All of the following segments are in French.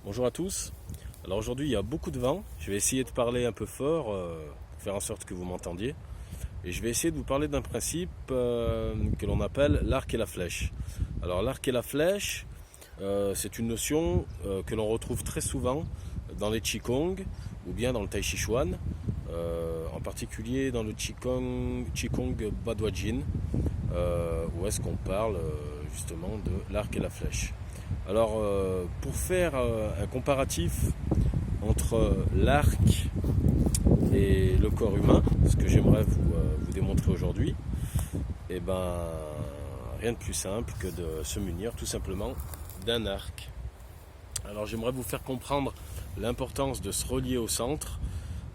Bonjour à tous. Alors aujourd'hui il y a beaucoup de vent. Je vais essayer de parler un peu fort pour faire en sorte que vous m'entendiez. Et je vais essayer de vous parler d'un principe que l'on appelle l'arc et la flèche. Alors l'arc et la flèche, c'est une notion que l'on retrouve très souvent dans les Qigong ou bien dans le Tai Chi Chuan, en particulier dans le Qigong Badwagjin, où est-ce qu'on parle justement de l'arc et la flèche. Alors, pour faire un comparatif entre l'arc et le corps humain, ce que j'aimerais vous démontrer aujourd'hui, eh ben, rien de plus simple que de se munir tout simplement d'un arc. Alors, j'aimerais vous faire comprendre l'importance de se relier au centre,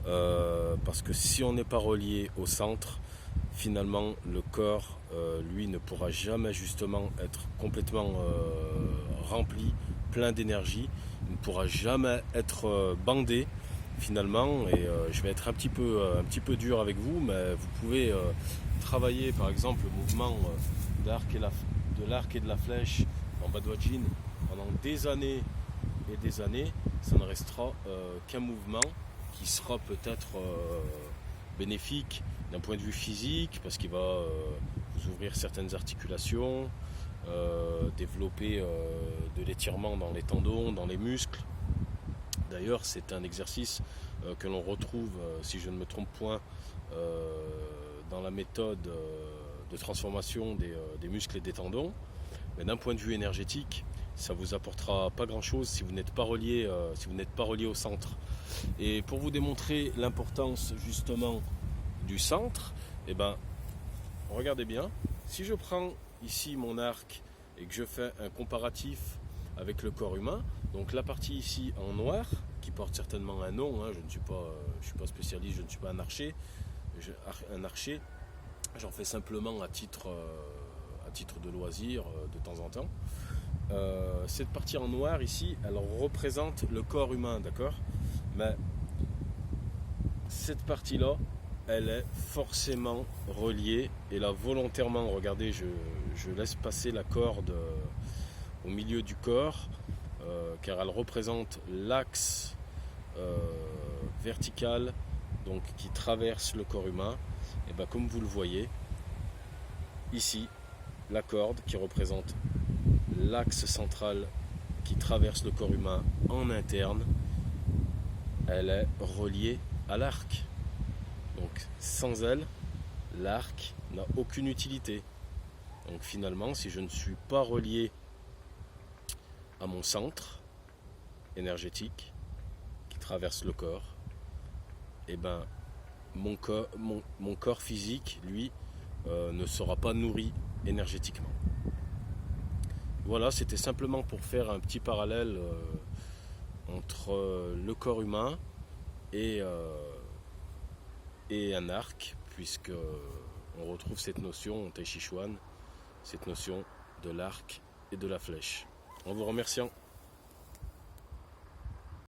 parce que si on n'est pas relié au centre, finalement, le corps, lui, ne pourra jamais justement être complètement rempli, plein d'énergie. Il ne pourra jamais être bandé finalement. Et je vais être un petit peu dur avec vous, mais vous pouvez travailler par exemple le mouvement de l'arc et de la flèche en Badwagjin pendant des années et des années. Ça ne restera qu'un mouvement qui sera peut-être bénéfique d'un point de vue physique, parce qu'il va vous ouvrir certaines articulations, développer de l'étirement dans les tendons, dans les muscles. D'ailleurs, c'est un exercice que l'on retrouve, si je ne me trompe point, dans la méthode de transformation des muscles et des tendons. Mais d'un point de vue énergétique, ça vous apportera pas grand-chose si vous n'êtes pas relié au centre. Et pour vous démontrer l'importance justement du centre, eh ben, regardez bien, si je prends ici mon arc et que je fais un comparatif avec le corps humain, donc la partie ici en noir, qui porte certainement un nom, je ne suis pas spécialiste, je ne suis pas un archer, j'en fais simplement à titre de loisir de temps en temps. Cette partie en noir ici, elle représente le corps humain, d'accord? Mais cette partie-là, elle est forcément reliée, et là volontairement, regardez, je laisse passer la corde au milieu du corps, car elle représente l'axe vertical, donc qui traverse le corps humain. Et bien comme vous le voyez ici, la corde qui représente l'axe central qui traverse le corps humain en interne, elle est reliée à l'arc. Donc sans elle, l'arc n'a aucune utilité. Donc finalement, si je ne suis pas relié à mon centre énergétique qui traverse le corps, eh ben mon corps physique, lui, ne sera pas nourri énergétiquement. Voilà, c'était simplement pour faire un petit parallèle entre le corps humain et un arc, puisque on retrouve cette notion en Tai Chi Chuan, cette notion de l'arc et de la flèche. En vous remerciant.